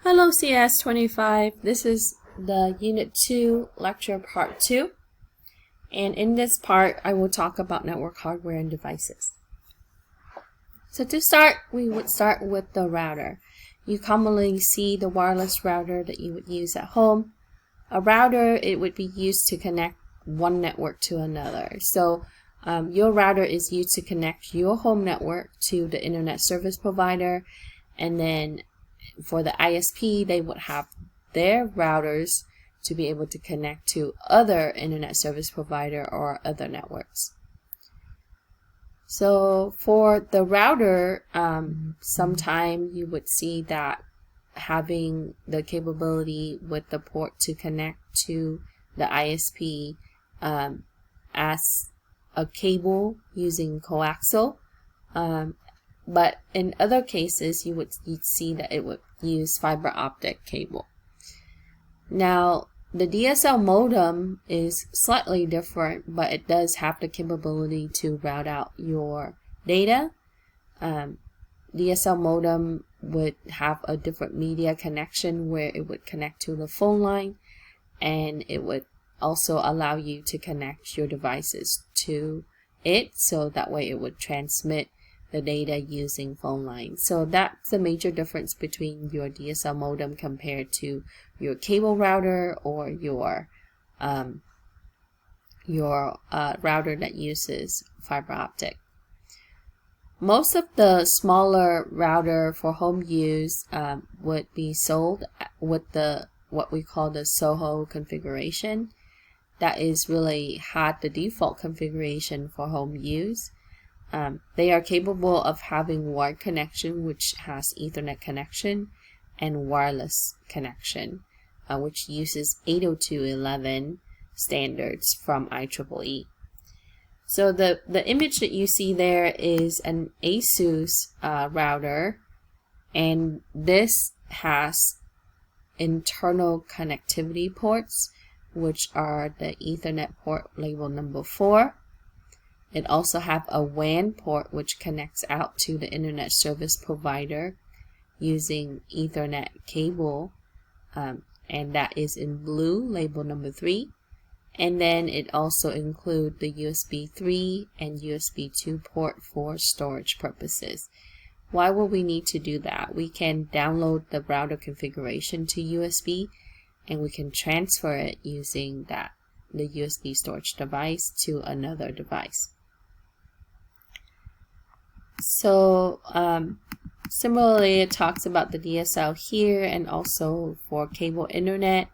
Hello CIS25, this is the Unit 2 lecture part 2, and in this part I will talk about network hardware and devices. So to start, we would start with the router. You commonly see the wireless router that you would use at home. A router, it would be used to connect one network to another. So your router is used to connect your home network to the internet service provider, and then for the ISP, they would have their routers to be able to connect to other internet service provider or other networks. So for the router, sometime you would see that having the capability with the port to connect to the ISP as a cable using coaxial. But in other cases, you'd see that it would use fiber optic cable. Now, the DSL modem is slightly different, but it does have the capability to route out your data. DSL modem would have a different media connection where it would connect to the phone line, and it would also allow you to connect your devices to it, so that way it would transmit the data using phone lines. So that's the major difference between your DSL modem compared to your cable router or your router that uses fiber optic. Most of the smaller router for home use would be sold with what we call the SOHO configuration. That is really had the default configuration for home use. They are capable of having wired connection, which has Ethernet connection, and wireless connection, which uses 802.11 standards from IEEE. So the image that you see there is an ASUS router, and this has internal connectivity ports, which are the Ethernet port labeled number 4. It also have a WAN port which connects out to the internet service provider using Ethernet cable, and that is in blue, label number 3. And then it also includes the USB 3 and USB 2 port for storage purposes. Why will we need to do that? We can download the router configuration to USB, and we can transfer it using the USB storage device to another device. So similarly, it talks about the DSL here and also for cable internet.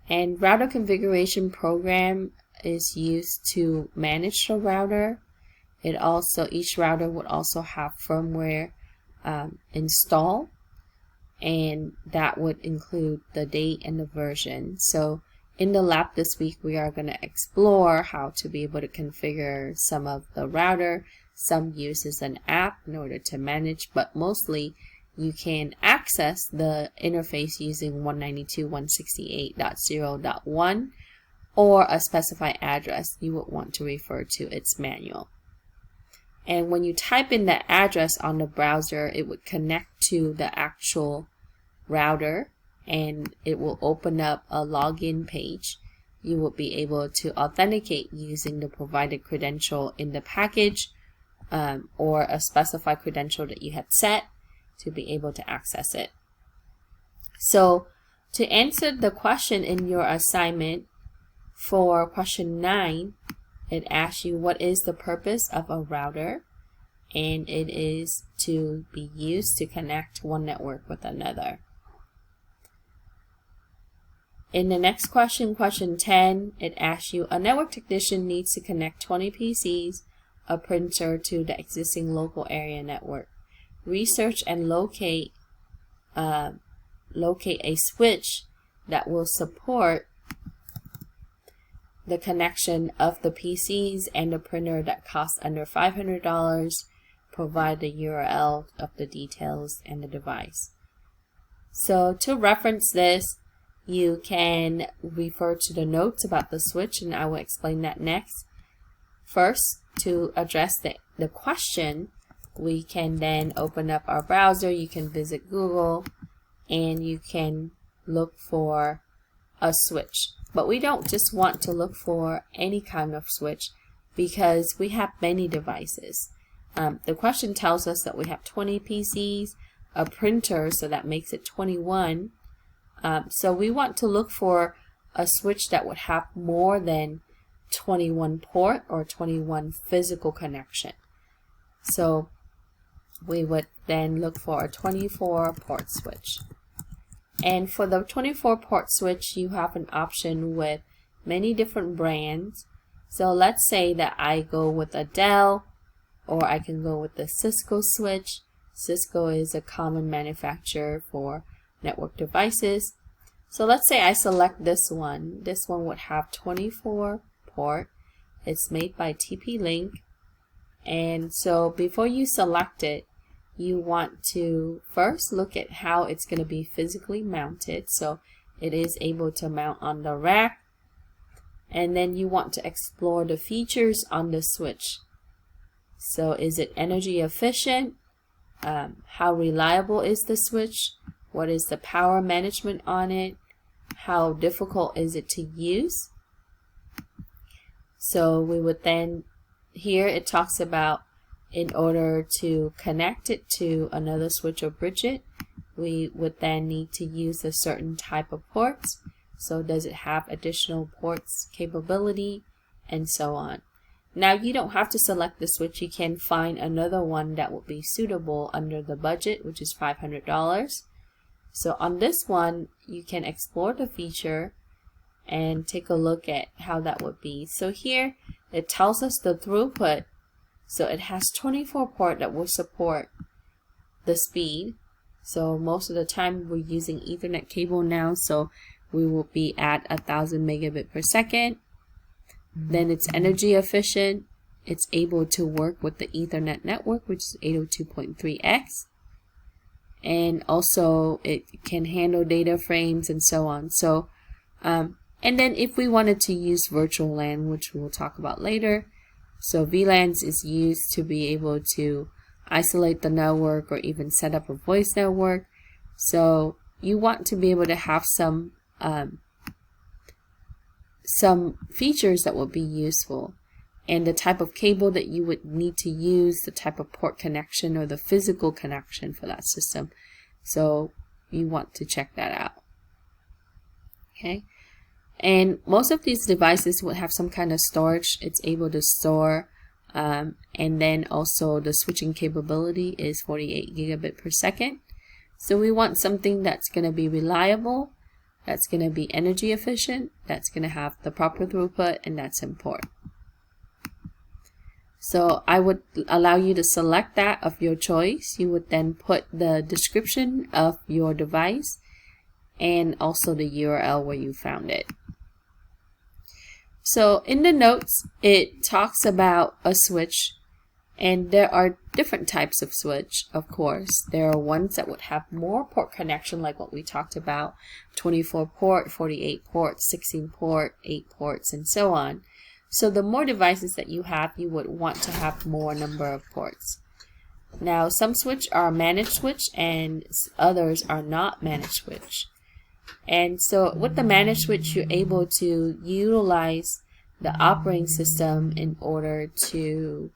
And router configuration program is used to manage the router. Each router would also have firmware installed, and that would include the date and the version. So in the lab this week, we are going to explore how to be able to configure some of the router. Some uses an app in order to manage, but mostly you can access the interface using 192.168.0.1 or a specified address you would want to refer to its manual. And when you type in that address on the browser, it would connect to the actual router, and it will open up a login page. You will be able to authenticate using the provided credential in the package, or a specified credential that you had set to be able to access it. So to answer the question in your assignment for question 9, it asks you what is the purpose of a router, and it is to be used to connect one network with another. In the next question, question 10, it asks you a network technician needs to connect 20 PCs, a printer to the existing local area network. Research and locate a switch that will support the connection of the PCs and the printer that costs under $500. Provide the URL of the details and the device. So to reference this, you can refer to the notes about the switch, and I will explain that next. First, to address the question, we can then open up our browser. You can visit Google and you can look for a switch. But we don't just want to look for any kind of switch because we have many devices. The question tells us that we have 20 PCs, a printer, so that makes it 21. So we want to look for a switch that would have more than 21 port or 21 physical connection. So we would then look for a 24 port switch. And for the 24 port switch, you have an option with many different brands. So let's say that I go with a Dell, or I can go with the Cisco switch. Cisco is a common manufacturer for network devices. So let's say I select this one. This one would have 24 port. It's made by TP-Link. And so before you select it, you want to first look at how it's going to be physically mounted. So it is able to mount on the rack. And then you want to explore the features on the switch. So is it energy efficient? How reliable is the switch? What is the power management on it? How difficult is it to use? So we would then, here it talks about in order to connect it to another switch or bridge it, we would then need to use a certain type of ports. So does it have additional ports capability, and so on. Now you don't have to select the switch. You can find another one that would be suitable under the budget, which is $500. So on this one, you can explore the feature and take a look at how that would be. So here it tells us the throughput. So it has 24 port that will support the speed. So most of the time we're using Ethernet cable now, so we will be at 1000 megabit per second. Then it's energy efficient. It's able to work with the Ethernet network, which is 802.3x. And also it can handle data frames and so on. So, and then if we wanted to use virtual LAN, which we'll talk about later, so VLANs is used to be able to isolate the network or even set up a voice network. So you want to be able to have some features that will be useful, and the type of cable that you would need to use, the type of port connection or the physical connection for that system. So you want to check that out. Okay. And most of these devices will have some kind of storage. It's able to store, and then also the switching capability is 48 gigabit per second. So we want something that's going to be reliable, that's going to be energy efficient, that's going to have the proper throughput, and that's important. So I would allow you to select that of your choice. You would then put the description of your device and also the URL where you found it. So in the notes, it talks about a switch, and there are different types of switch, of course. There are ones that would have more port connection, like what we talked about, 24 port, 48 ports, 16 port, 8 ports, and so on. So the more devices that you have, you would want to have more number of ports. Now, some switch are managed switch and others are not managed switch. And so with the managed switch, you're able to utilize the operating system in order to,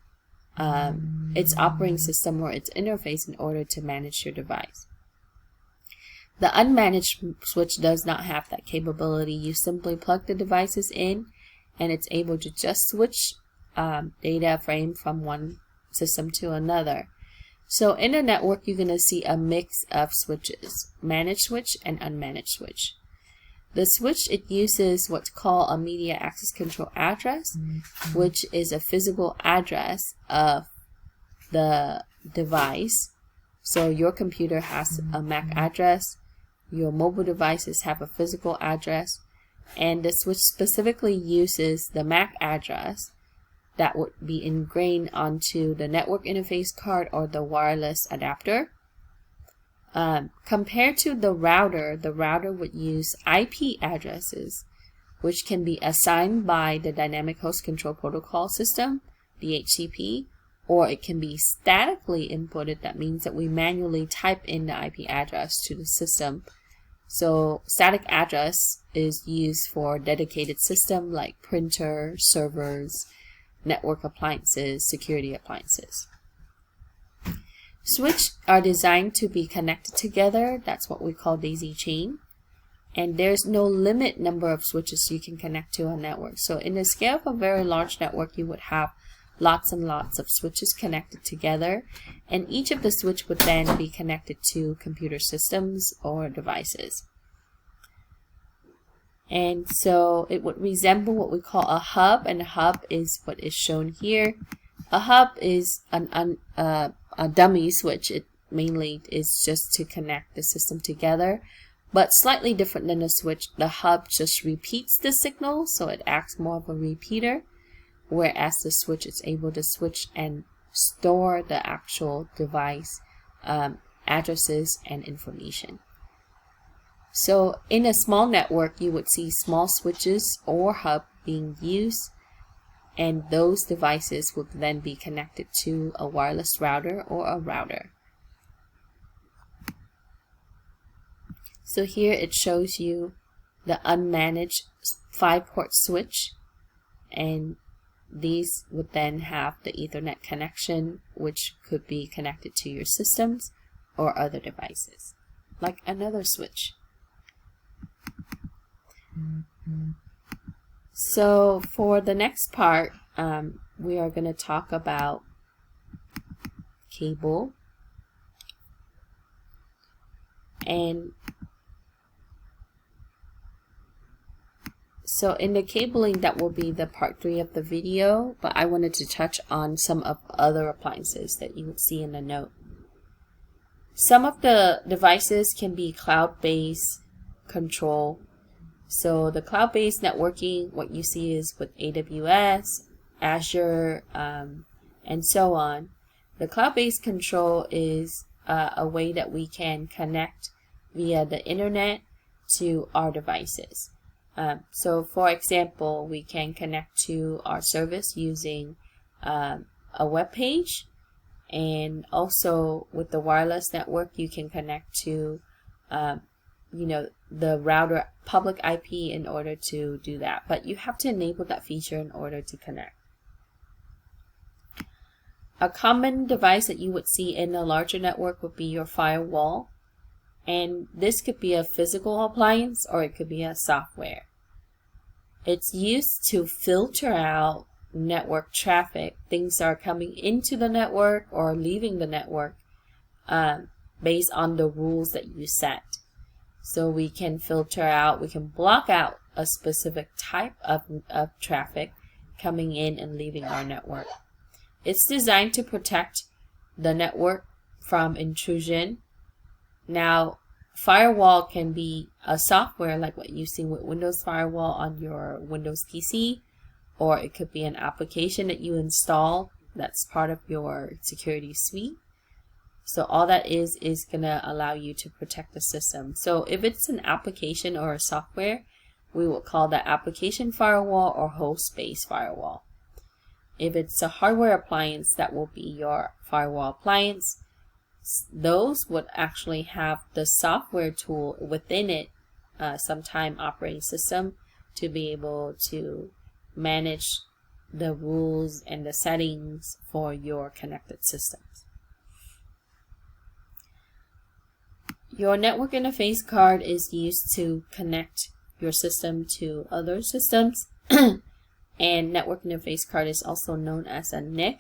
its operating system or its interface in order to manage your device. The unmanaged switch does not have that capability. You simply plug the devices in and it's able to just switch data frame from one system to another. So in a network, you're going to see a mix of switches, managed switch and unmanaged switch. The switch, it uses what's called a media access control address, which is a physical address of the device. So your computer has a MAC address, your mobile devices have a physical address, and the switch specifically uses the MAC address that would be ingrained onto the network interface card or the wireless adapter. Compared to the router would use IP addresses, which can be assigned by the Dynamic Host Control Protocol System, DHCP, or it can be statically inputted. That means that we manually type in the IP address to the system. So static address is used for dedicated system like printer, servers, network appliances, security appliances. Switch are designed to be connected together. That's what we call daisy chain. And there's no limit number of switches you can connect to a network. So in the scale of a very large network, you would have lots and lots of switches connected together, and each of the switch would then be connected to computer systems or devices. And so it would resemble what we call a hub, and a hub is what is shown here. A hub is a dummy switch. It mainly is just to connect the system together, but slightly different than a switch. The hub just repeats the signal, so it acts more of a repeater, whereas the switch is able to switch and store the actual device addresses and information. So in a small network, you would see small switches or hub being used, and those devices would then be connected to a wireless router or a router. So here it shows you the unmanaged 5-port switch, and these would then have the Ethernet connection, which could be connected to your systems or other devices, like another switch. So for the next part, we are going to talk about cable. And so in the cabling, that will be the part 3 of the video, but I wanted to touch on some of other appliances that you would see in the note. Some of the devices can be cloud-based control. So the cloud-based networking, what you see is with AWS, Azure, and so on. The cloud-based control is a way that we can connect via the internet to our devices. So for example, we can connect to our service using a web page, and also with the wireless network, you can connect to the router public IP in order to do that, but you have to enable that feature in order to connect. A common device that you would see in a larger network would be your firewall, and this could be a physical appliance or it could be a software. It's used to filter out network traffic. Things are coming into the network or leaving the network based on the rules that you set. So we can filter out, we can block out a specific type of traffic coming in and leaving our network. It's designed to protect the network from intrusion. Now, firewall can be a software like what you see with Windows Firewall on your Windows PC, or it could be an application that you install that's part of your security suite. So all that is going to allow you to protect the system. So if it's an application or a software, we will call that application firewall or host-based firewall. If it's a hardware appliance, that will be your firewall appliance. Those would actually have the software tool within it, sometime operating system, to be able to manage the rules and the settings for your connected systems. Your network interface card is used to connect your system to other systems, and network interface card is also known as a NIC.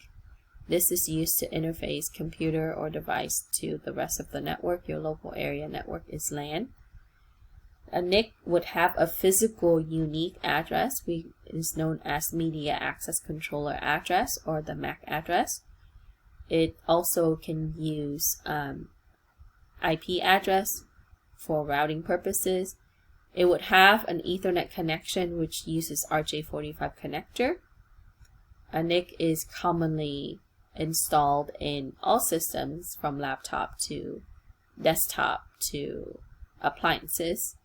This is used to interface computer or device to the rest of the network. Your local area network is LAN. A NIC would have a physical unique address. It is known as Media Access Controller Address, or the MAC address. It also can use IP address for routing purposes. It would have an Ethernet connection which uses RJ45 connector. A NIC is commonly installed in all systems, from laptop to desktop to appliances.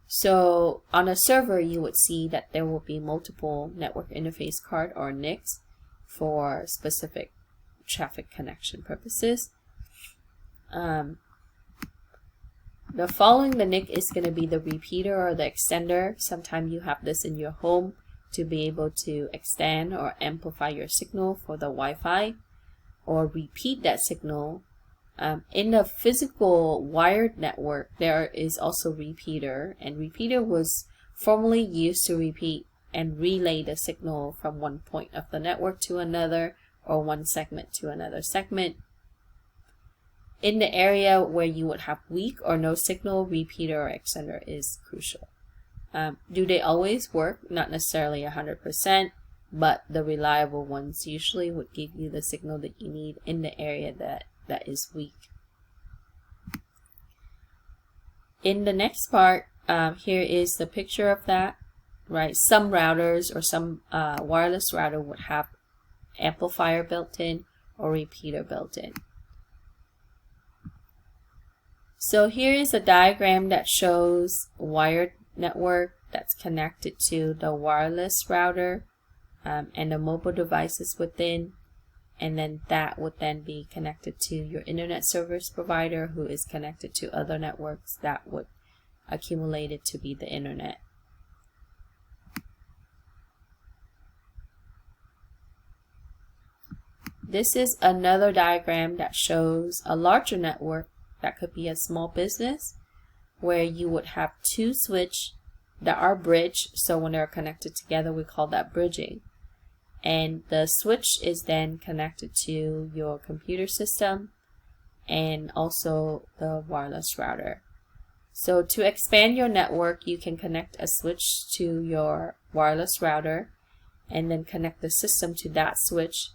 So on a server, you would see that there will be multiple network interface card or NICs for specific traffic connection purposes. The following the NIC is going to be the repeater or the extender. Sometimes you have this in your home to be able to extend or amplify your signal for the Wi-Fi or repeat that signal. In the physical wired network, there is also repeater, and repeater was formerly used to repeat and relay the signal from one point of the network to another or one segment to another segment. In the area where you would have weak or no signal, repeater or extender is crucial. Do they always work? Not necessarily 100%, but the reliable ones usually would give you the signal that you need in the area that is weak. In the next part, here is the picture of that, right? Some routers or some wireless router would have amplifier built in or repeater built in. So here is a diagram that shows a wired network that's connected to the wireless router and the mobile devices within, and then that would then be connected to your internet service provider, who is connected to other networks that would accumulate it to be the internet. This is another diagram that shows a larger network that could be a small business, where you would have two switches that are bridged. So when they're connected together, we call that bridging. And the switch is then connected to your computer system and also the wireless router. So to expand your network, you can connect a switch to your wireless router and then connect the system to that switch.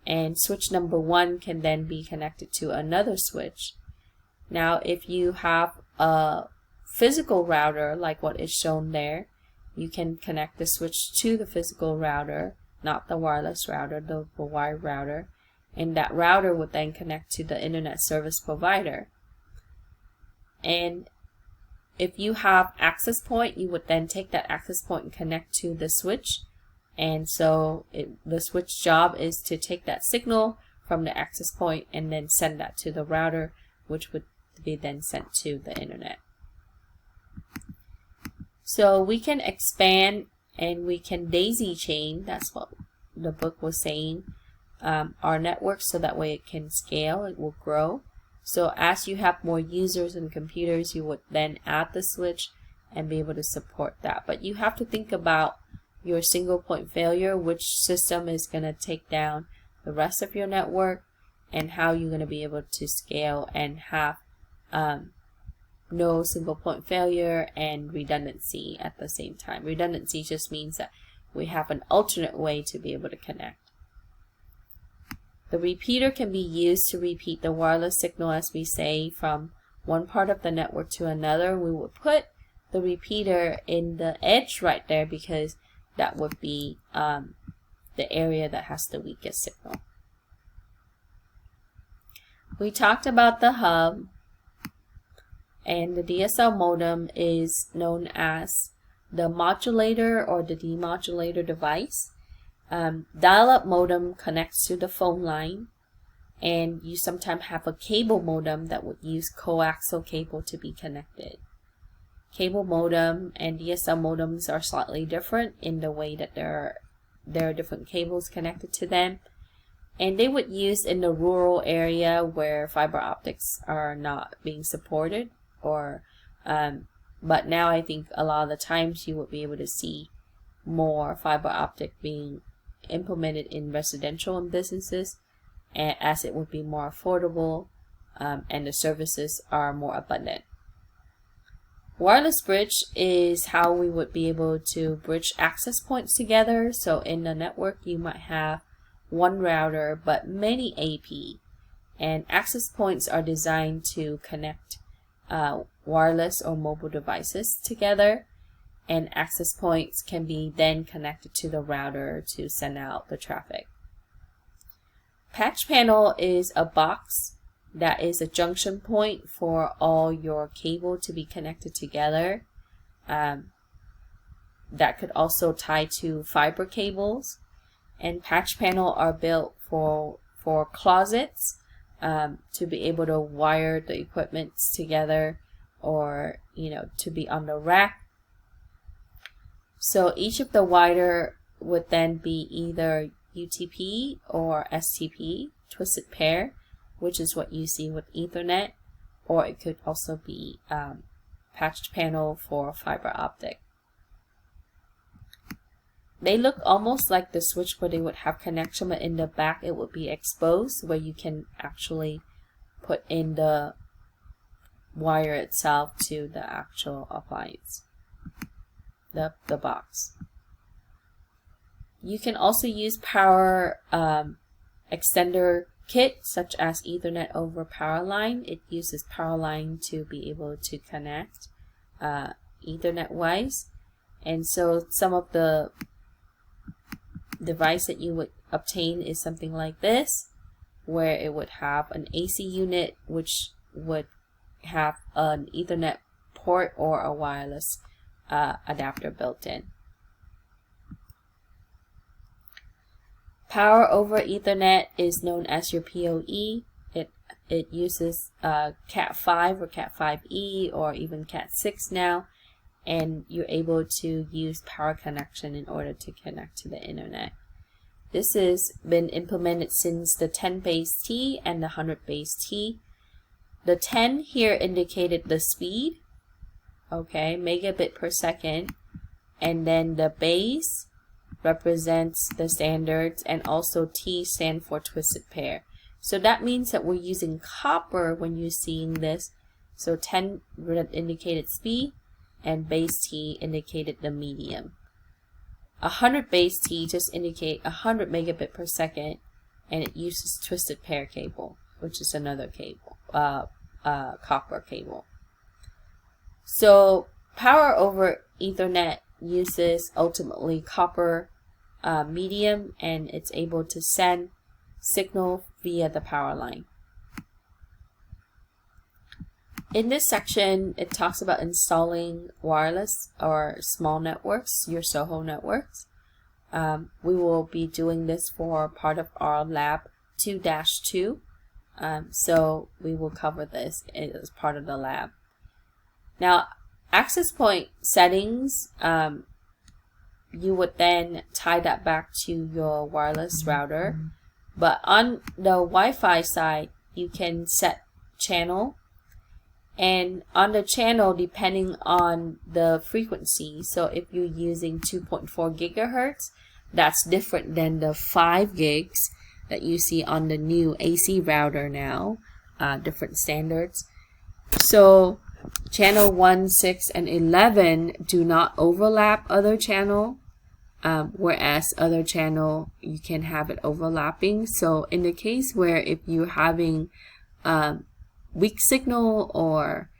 And switch number 1 can then be connected to another switch. Now, if you have a physical router like what is shown there, you can connect the switch to the physical router, not the wireless router, the wired router, and that router would then connect to the internet service provider. And if you have access point, you would then take that access point and connect to the switch. And so the switch job is to take that signal from the access point and then send that to the router, which would be then sent to the internet. So we can expand and we can daisy chain, that's what the book was saying, our network, so that way it can scale, it will grow. So as you have more users and computers, you would then add the switch and be able to support that. But you have to think about your single point failure, which system is going to take down the rest of your network, and how you're going to be able to scale and have no single point failure and redundancy at the same time. Redundancy just means that we have an alternate way to be able to connect. The repeater can be used to repeat the wireless signal, as we say, from one part of the network to another. We would put the repeater in the edge right there because that would be the area that has the weakest signal. We talked about the hub, and the DSL modem is known as the modulator or the demodulator device. Dial-up modem connects to the phone line, and you sometimes have a cable modem that would use coaxial cable to be connected. Cable modem and DSL modems are slightly different in the way that there are different cables connected to them, and they would use in the rural area where fiber optics are not being supported, or but now I think a lot of the times you would be able to see more fiber optic being implemented in residential and businesses, and as it would be more affordable and the services are more abundant. Wireless bridge is how we would be able to bridge access points together. So in the network you might have one router but many AP, and access points are designed to connect wireless or mobile devices together, and access points can be then connected to the router to send out the traffic. Patch panel is a box that is a junction point for all your cable to be connected together. That could also tie to fiber cables, and patch panel are built for for closets, to be able to wire the equipments together, or to be on the rack. So each of the wire would then be either UTP or STP, twisted pair, which is what you see with Ethernet, or it could also be patched panel for fiber optic. They look almost like the switch where they would have connection, but in the back it would be exposed, where you can actually put in the wire itself to the actual appliance, the box. You can also use power extender kit, such as Ethernet over power line. It uses power line to be able to connect Ethernet wise, and so some of the device that you would obtain is something like this, where it would have an AC unit which would have an Ethernet port or a wireless adapter built in. Power over Ethernet is known as your PoE. It uses Cat5 or Cat5e or even Cat6 now, and you're able to use power connection in order to connect to the internet. This has been implemented since the 10 base T and the 100 base T. The 10 here indicated the speed, okay, megabit per second, and then the base represents the standards, and also T stand for twisted pair. So that means that we're using copper when you're seeing this. So 10 indicated speed, and base T indicated the medium. 100 base T just indicate 100 megabit per second, and it uses twisted pair cable, which is another cable, copper cable. So power over Ethernet uses ultimately copper medium, and it's able to send signal via the power line. In this section, it talks about installing wireless or small networks, your SOHO networks. We will be doing this for part of our lab 2-2. So we will cover this as part of the lab. Now, access point settings, you would then tie that back to your wireless router. But on the Wi-Fi side, you can set channel. And on the channel, depending on the frequency, so if you're using 2.4 gigahertz, that's different than the 5 gigs that you see on the new AC router now, different standards. So channel 1, 6, and 11 do not overlap other channel, whereas other channel, you can have it overlapping. So in the case where if you're having weak signal or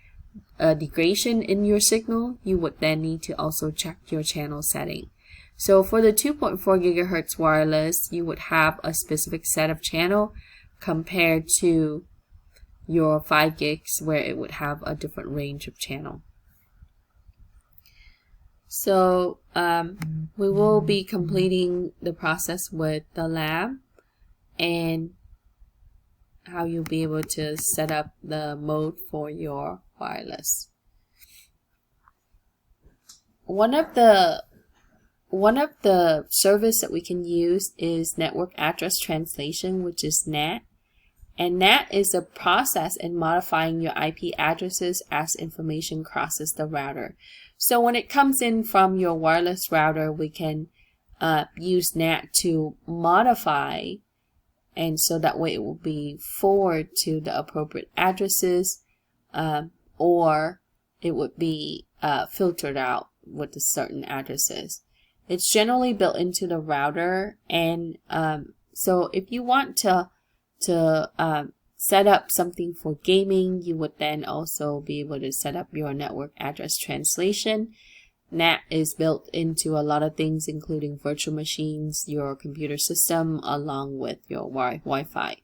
a degradation in your signal, you would then need to also check your channel setting. So for the 2.4 gigahertz wireless, you would have a specific set of channel compared to your 5 gigs where it would have a different range of channel. So we will be completing the process with the lab and how you'll be able to set up the mode for your wireless. One of the service that we can use is network address translation, which is NAT. And NAT is a process in modifying your IP addresses as information crosses the router. So when it comes in from your wireless router, we can use NAT to modify, and so that way it will be forward to the appropriate addresses, or it would be filtered out with the certain addresses. It's generally built into the router, and so if you want to set up something for gaming, you would then also be able to set up your network address translation. NAT is built into a lot of things, including virtual machines, your computer system, along with your Wi-Fi.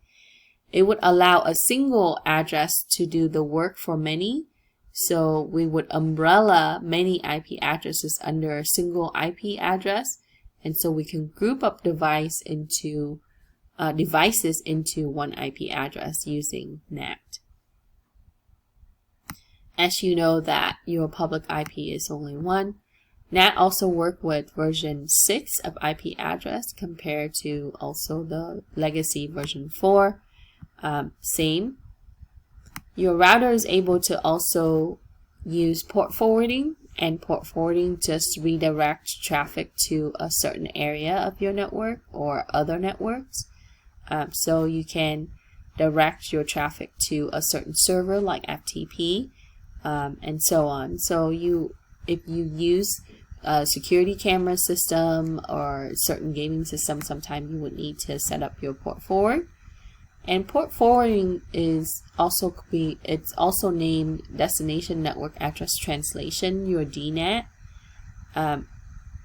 It would allow a single address to do the work for many. So we would umbrella many IP addresses under a single IP address. And so we can group up device into devices into one IP address using NAT. As you know that your public IP is only one, NAT also work with version 6 of IP address compared to also the legacy version 4. Same. Your router is able to also use port forwarding, and port forwarding just redirect traffic to a certain area of your network or other networks. So you can direct your traffic to a certain server like FTP and so on. So if you use a security camera system or certain gaming system, sometimes you would need to set up your port forward. And port forwarding is also it's also named Destination Network Address Translation, your DNAT.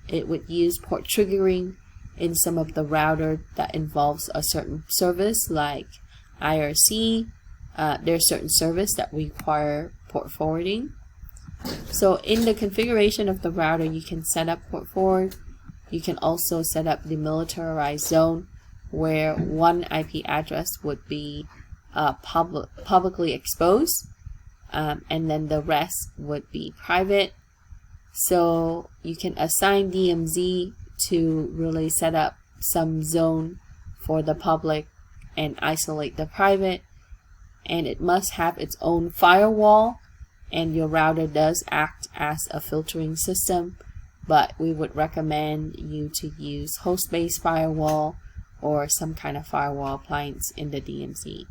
It would use port triggering in some of the router that involves a certain service like IRC. There's certain service that require port forwarding. So in the configuration of the router, you can set up port forward. You can also set up demilitarized zone, where one IP address would be publicly exposed, and then the rest would be private. So you can assign DMZ to really set up some zone for the public and isolate the private. And it must have its own firewall, and your router does act as a filtering system, but we would recommend you to use host-based firewall or some kind of firewall appliance in the DMZ.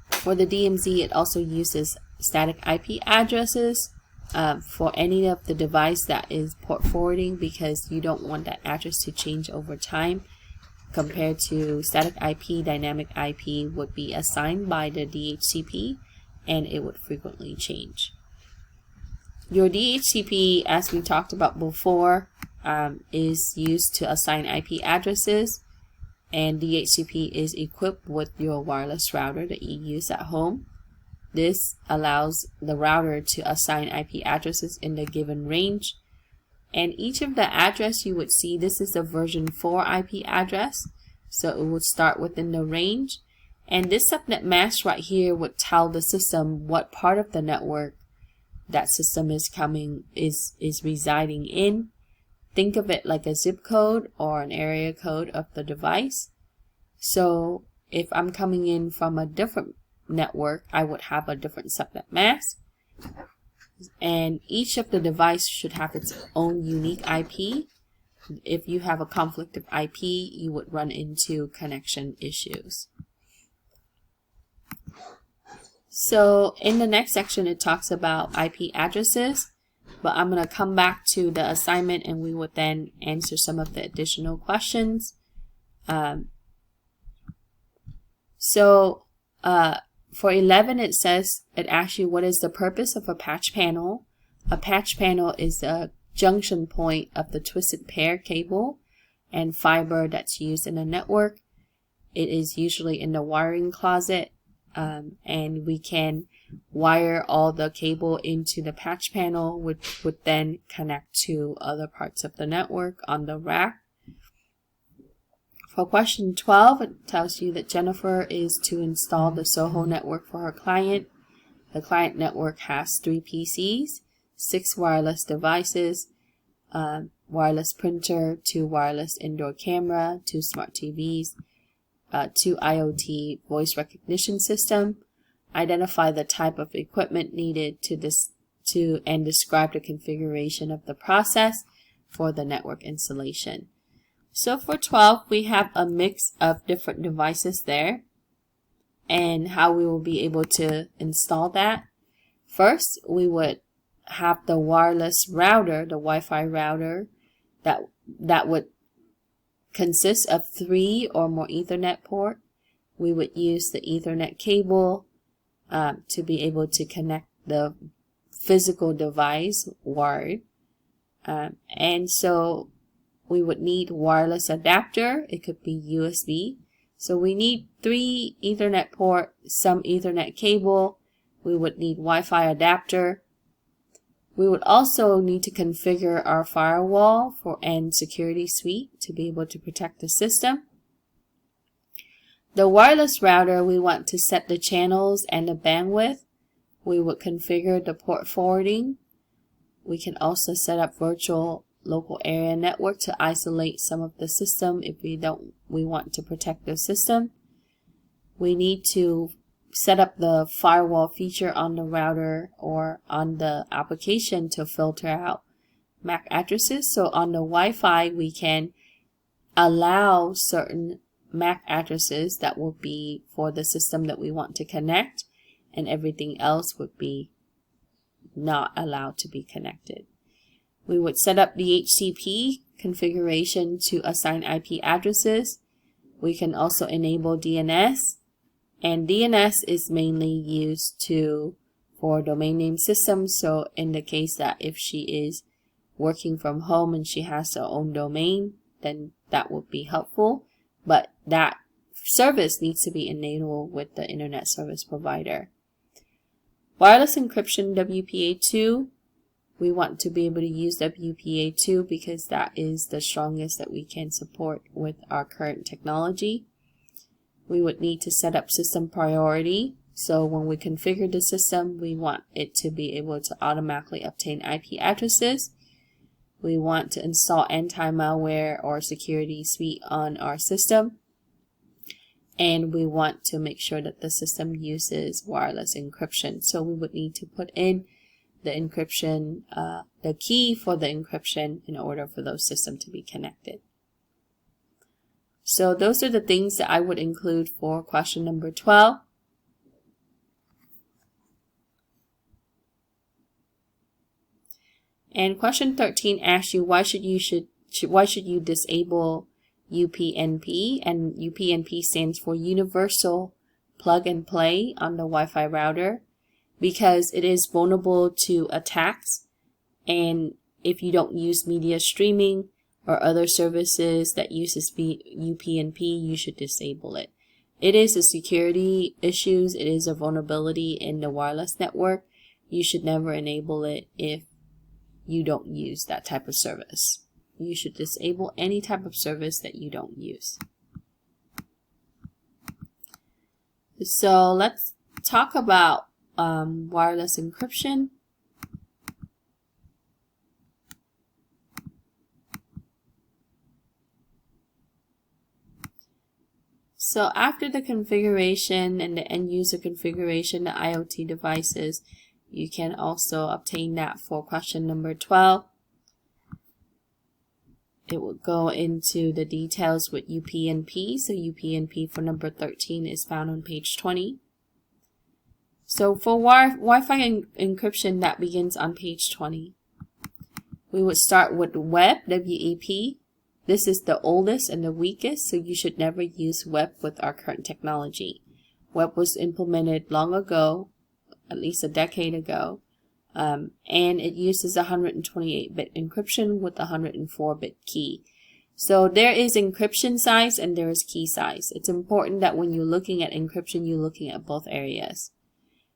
For the DMZ, it also uses static IP addresses for any of the device that is port forwarding, because you don't want that address to change over time, compared to static IP. Dynamic IP would be assigned by the DHCP and it would frequently change. Your DHCP, as we talked about before, is used to assign IP addresses, and DHCP is equipped with your wireless router that you use at home. This allows the router to assign IP addresses in the given range, and each of the address you would see, this is a version 4 IP address, so it would start within the range, and this subnet mask right here would tell the system what part of the network that system is residing in. Think of it like a zip code or an area code of the device. So if I'm coming in from a different network, I would have a different subnet mask. And each of the device should have its own unique IP. If you have a conflict of IP, you would run into connection issues. So in the next section, it talks about IP addresses. But I'm going to come back to the assignment and we would then answer some of the additional questions. For 11, it says, it asks you, what is the purpose of a patch panel? A patch panel is a junction point of the twisted pair cable and fiber that's used in a network. It is usually in the wiring closet, and we can wire all the cable into the patch panel, which would then connect to other parts of the network on the rack. For question 12, it tells you that Jennifer is to install the Soho network for her client. The client network has 3 PCs, 6 wireless devices, wireless printer, 2 wireless indoor camera, 2 smart TVs, 2 IoT voice recognition system. Identify the type of equipment needed and describe the configuration of the process for the network installation. So for 12, we have a mix of different devices there and how we will be able to install that. First, we would have the wireless router, the Wi-Fi router, that would consist of 3 or more Ethernet port. We would use the Ethernet cable to be able to connect the physical device wired. And so we would need wireless adapter. It could be USB. So we need 3 Ethernet port, some Ethernet cable. We would need Wi-Fi adapter. We would also need to configure our firewall and security suite to be able to protect the system. The wireless router, we want to set the channels and the bandwidth. We would configure the port forwarding. We can also set up virtual local area network to isolate some of the system if we want to protect the system. We need to set up the firewall feature on the router or on the application to filter out MAC addresses. So on the Wi-Fi, we can allow certain MAC addresses that will be for the system that we want to connect, and everything else would be not allowed to be connected. We would set up the HTTP configuration to assign IP addresses. We can also enable DNS. And DNS is mainly used for domain name systems. So in the case that if she is working from home and she has her own domain, then that would be helpful. But that service needs to be enabled with the internet service provider. Wireless encryption WPA2. We want to be able to use WPA2 because that is the strongest that we can support with our current technology. We would need to set up system priority. So when we configure the system, we want it to be able to automatically obtain IP addresses. We want to install anti-malware or security suite on our system. And we want to make sure that the system uses wireless encryption. So we would need to put in the encryption, the key for the encryption in order for those systems to be connected. So those are the things that I would include for question number 12. And question 13 asks you why should you disable UPnP, and UPnP stands for Universal Plug and Play on the Wi-Fi router, because it is vulnerable to attacks, and if you don't use media streaming or other services that uses UPnP, you should disable it. It is a security issue, it is a vulnerability in the wireless network. You should never enable it if you don't use that type of service. You should disable any type of service that you don't use. So let's talk about wireless encryption. So after the configuration and the end user configuration, the IoT devices, you can also obtain that for question number 12. It will go into the details with UPnP. So UPnP for number 13 is found on page 20. So for Wi-Fi encryption, that begins on page 20. We would start with web, WEP. This is the oldest and the weakest, so you should never use web with our current technology. Web was implemented long ago, at least a decade ago, and it uses 128-bit encryption with a 104-bit key. So there is encryption size and there is key size. It's important that when you're looking at encryption, you're looking at both areas.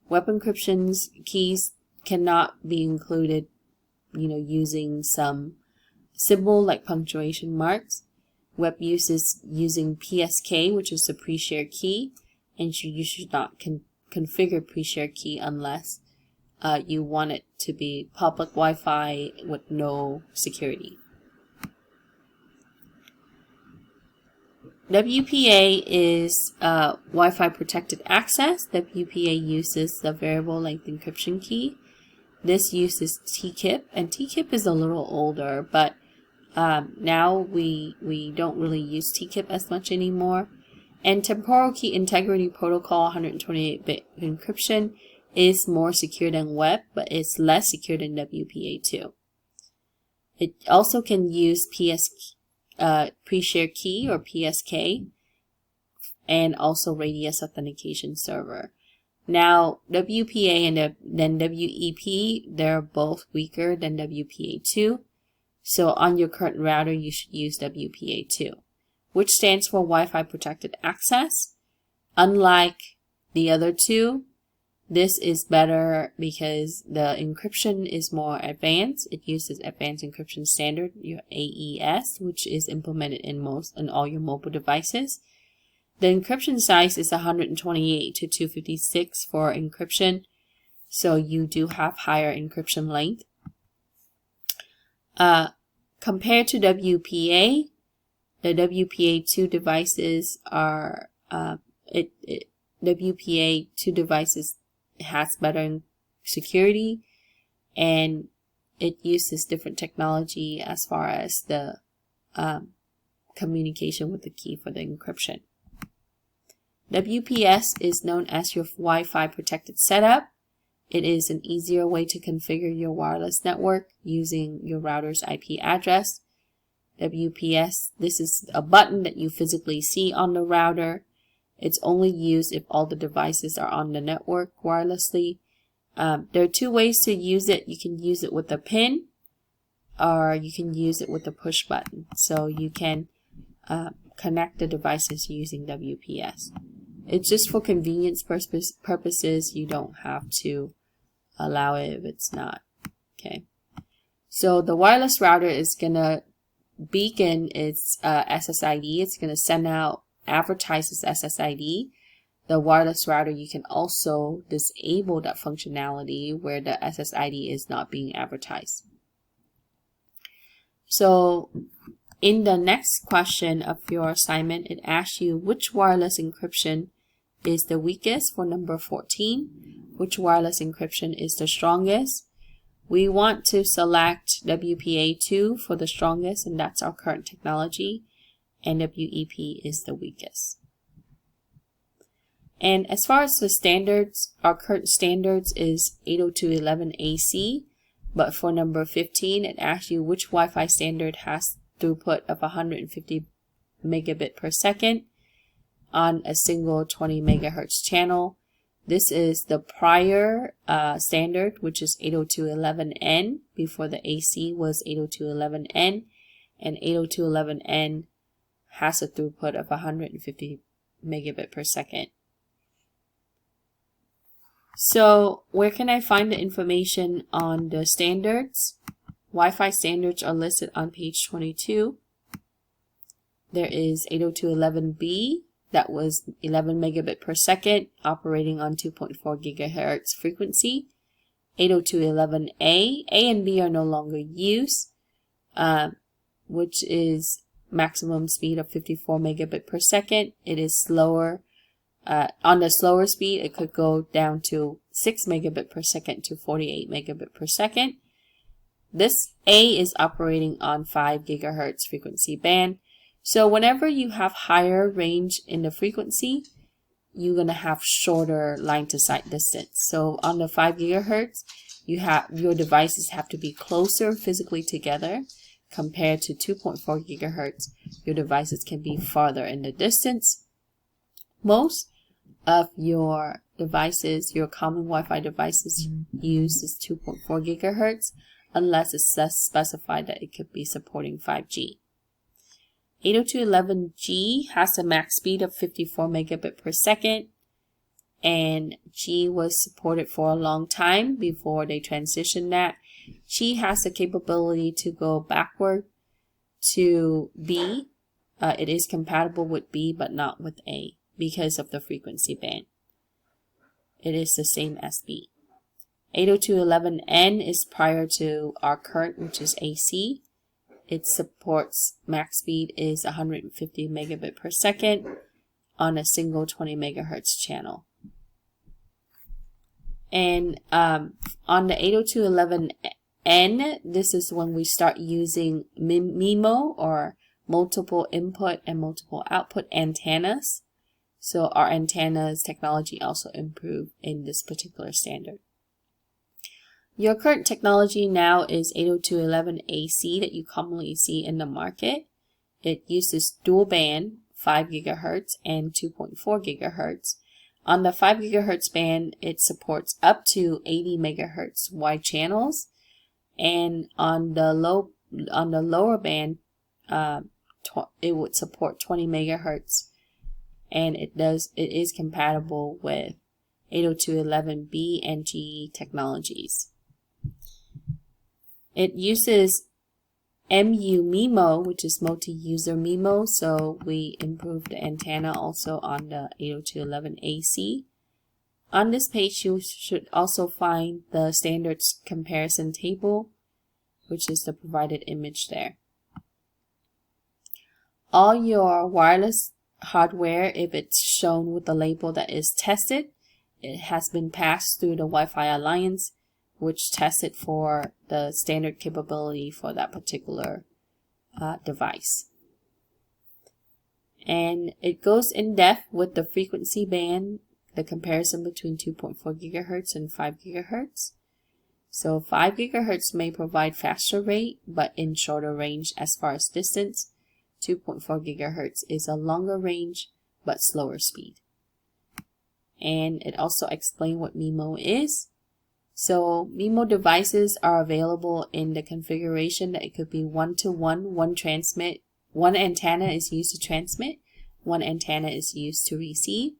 Web encryption's keys cannot be included, using some symbol like punctuation marks. Web uses using PSK, which is a pre-shared key, and you should not configure pre-shared key unless you want it to be public Wi-Fi with no security. WPA is Wi-Fi protected access. WPA uses the variable length encryption key. This uses TKIP, and TKIP is a little older, but now we don't really use TKIP as much anymore. And temporal key integrity protocol 128-bit encryption is more secure than web, but it's less secure than WPA2. It also can use pre-shared key or PSK, and also radius authentication server. Now WPA and then WEP, they're both weaker than WPA2. So on your current router, you should use WPA2, which stands for Wi-Fi Protected Access. Unlike the other two, This is better because the encryption is more advanced. It uses Advanced Encryption Standard, your AES, which is implemented in all your mobile devices. The encryption size is 128 to 256 for encryption, so you do have higher encryption length. Compared to WPA, the WPA2 devices are WPA2 devices has better security, and it uses different technology as far as the communication with the key for the encryption. WPS is known as your Wi-Fi protected setup. It is an easier way to configure your wireless network using your router's IP address. WPS, this is a button that you physically see on the router. It's only used if all the devices are on the network wirelessly. There are two ways to use it. You can use it with a pin, or you can use it with a push button. So you can connect the devices using WPS. It's just for convenience purposes. You don't have to allow it if it's not. Okay. So the wireless router is going to beacon its SSID. It's going to send out advertises SSID. The wireless router, you can also disable that functionality where the SSID is not being advertised. So in the next question of your assignment, it asks you which wireless encryption is the weakest for number 14, which wireless encryption is the strongest. We want to select WPA2 for the strongest, and that's our current technology, and WEP is the weakest. And as far as the standards, our current standards is 802.11ac, but for number 15, it asks you which Wi-Fi standard has throughput of 150 megabit per second on a single 20 megahertz channel. This is the prior standard, which is 802.11n. Before the AC was 802.11n, and 802.11n has a throughput of 150 megabit per second. So where can I find the information on the standards? Wi-Fi standards are listed on page 22. There is 802.11b, that was 11 megabit per second, operating on 2.4 gigahertz frequency. 802.11a, A and B are no longer used, which is maximum speed of 54 megabit per second. It is slower. On the slower speed, it could go down to 6 megabit per second to 48 megabit per second. This A is operating on 5 gigahertz frequency band. So whenever you have higher range in the frequency, you're going to have shorter line to sight distance. So on the 5 gigahertz, your devices have to be closer physically together. Compared to 2.4 gigahertz, your devices can be farther in the distance. Most of your devices, your common Wi-Fi devices, uses 2.4 gigahertz, unless it's specified that it could be supporting 5G. 802.11g has a max speed of 54 megabit per second, and G was supported for a long time before they transitioned that. G has the capability to go backward to B. It is compatible with B but not with A because of the frequency band. It is the same as B. 802.11n is prior to our current, which is AC. It supports max speed is 150 megabit per second on a single 20 megahertz channel. And on the 802.11n, this is when we start using MIMO, or multiple input and multiple output antennas. So our antennas technology also improved in this particular standard. Your current technology now is 802.11ac that you commonly see in the market. It uses dual band, 5 gigahertz and 2.4 gigahertz. On the 5 gigahertz band, it supports up to 80 megahertz wide channels, and on the lower band, it would support 20 megahertz, and it is compatible with 802.11b and GE technologies. It uses MU-MIMO, which is multi-user MIMO, so we improved the antenna also on the 802.11ac. On this page, you should also find the standards comparison table, which is the provided image there. All your wireless hardware, if it's shown with the label that is tested, it has been passed through the Wi-Fi Alliance, which tests it for the standard capability for that particular device. And it goes in depth with the frequency band, the comparison between 2.4 gigahertz and 5 gigahertz. So 5 gigahertz may provide faster rate, but in shorter range as far as distance. 2.4 gigahertz is a longer range, but slower speed. And it also explains what MIMO is. So MIMO devices are available in the configuration that it could be 1-to-1, one antenna is used to transmit, one antenna is used to receive,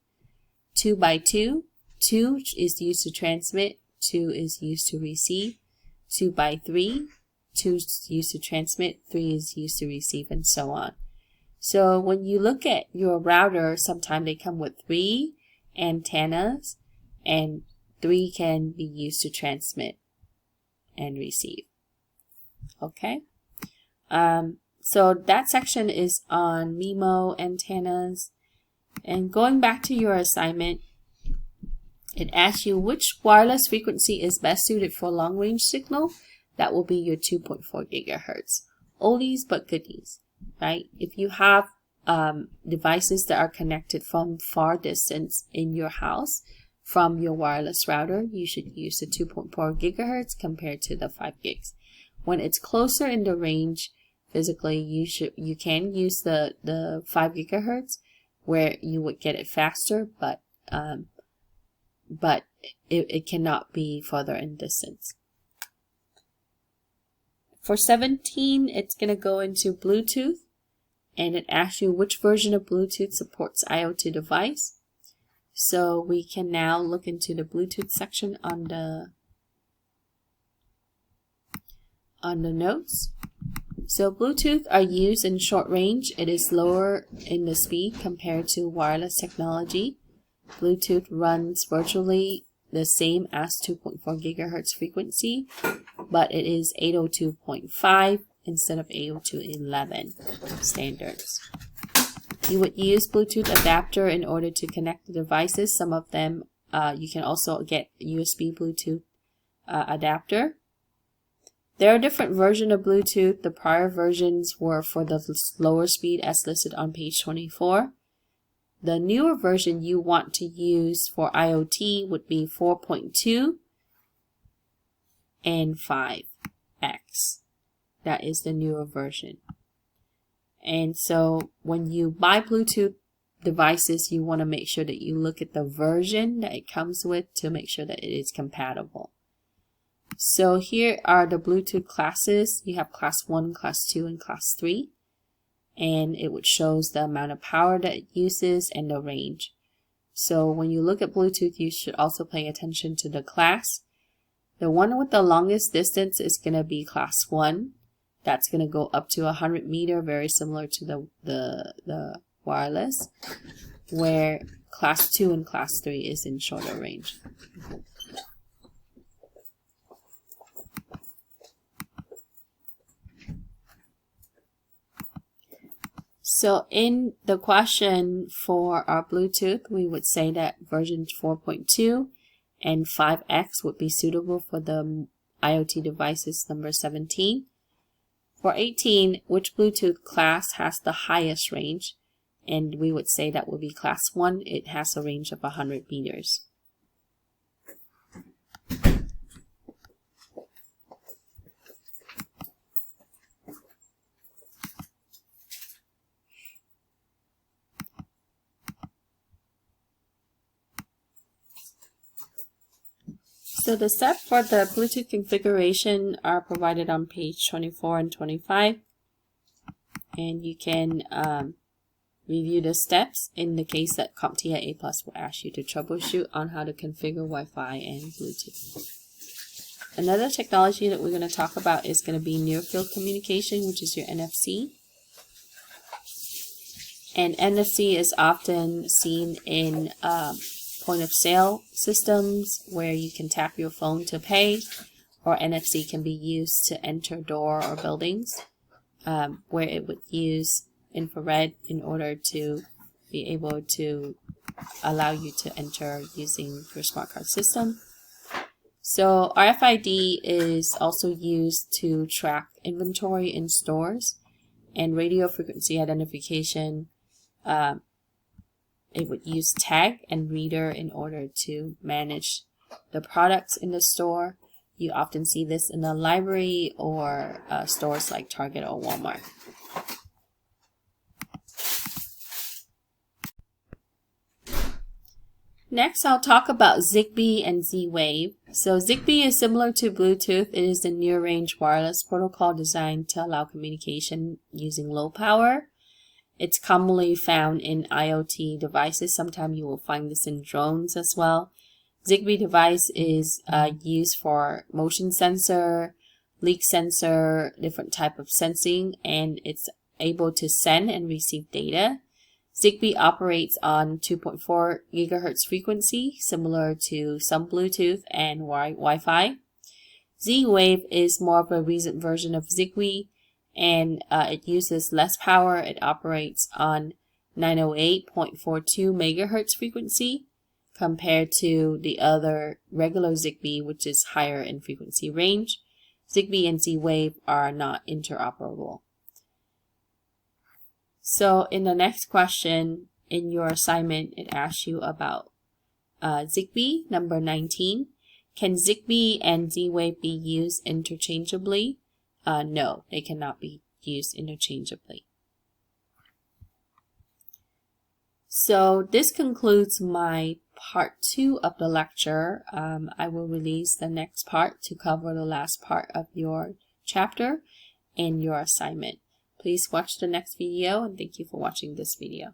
2x2, 2 is used to transmit, 2 is used to receive, 2x3, 2 is used to transmit, 3 is used to receive, and so on. So when you look at your router, sometimes they come with 3 antennas, and 3 can be used to transmit and receive. Okay? So that section is on MIMO antennas. And going back to your assignment, it asks you which wireless frequency is best suited for long-range signal. That will be your 2.4 gigahertz. Oldies but goodies, right? If you have devices that are connected from far distance in your house from your wireless router, you should use the 2.4 gigahertz compared to the 5 gigs. When it's closer in the range, physically, you can use the 5 gigahertz where you would get it faster, but it cannot be further in distance. For 17, it's going to go into Bluetooth, and it asks you which version of Bluetooth supports IoT device. So we can now look into the Bluetooth section on the notes. So Bluetooth are used in short range. It is lower in the speed compared to wireless technology. Bluetooth runs virtually the same as 2.4 gigahertz frequency, but it is 802.5 instead of 802.11 standards. You would use Bluetooth adapter in order to connect the devices. Some of them, you can also get USB Bluetooth adapter. There are different versions of Bluetooth. The prior versions were for the lower speed as listed on page 24. The newer version you want to use for IoT would be 4.2 and 5x. That is the newer version. And so when you buy Bluetooth devices, you want to make sure that you look at the version that it comes with to make sure that it is compatible. So here are the Bluetooth classes. You have class 1, class 2, and class 3. And it would shows the amount of power that it uses and the range. So when you look at Bluetooth, you should also pay attention to the class. The one with the longest distance is going to be class 1. That's going to go up to 100 meters, very similar to the wireless, where class 2 and class 3 is in shorter range. So in the question for our Bluetooth, we would say that version 4.2 and 5x would be suitable for the IoT devices number 17. For 18, which Bluetooth class has the highest range? And we would say that would be class 1. It has a range of 100 meters. So the steps for the Bluetooth configuration are provided on page 24 and 25. And you can review the steps in the case that CompTIA A+ will ask you to troubleshoot on how to configure Wi-Fi and Bluetooth. Another technology that we're going to talk about is going to be near field communication, which is your NFC. And NFC is often seen in point of sale systems where you can tap your phone to pay, or NFC can be used to enter door or buildings, where it would use infrared in order to be able to allow you to enter using your smart card system. So RFID is also used to track inventory in stores, and radio frequency identification, it would use tag and reader in order to manage the products in the store. You often see this in a library or stores like Target or Walmart. Next, I'll talk about Zigbee and Z-Wave. So Zigbee is similar to Bluetooth. It is a near-range wireless protocol designed to allow communication using low power. It's commonly found in IoT devices. Sometimes you will find this in drones as well. Zigbee device is used for motion sensor, leak sensor, different type of sensing, and it's able to send and receive data. Zigbee operates on 2.4 gigahertz frequency, similar to some Bluetooth and Wi-Fi. Z-Wave is more of a recent version of Zigbee, and it uses less power. It operates on 908.42 megahertz frequency compared to the other regular Zigbee, which is higher in frequency range. Zigbee and Z-Wave are not interoperable. So in the next question in your assignment, it asks you about Zigbee, number 19. Can Zigbee and Z-Wave be used interchangeably? No, they cannot be used interchangeably. So this concludes my part 2 of the lecture. I will release the next part to cover the last part of your chapter and your assignment. Please watch the next video, and thank you for watching this video.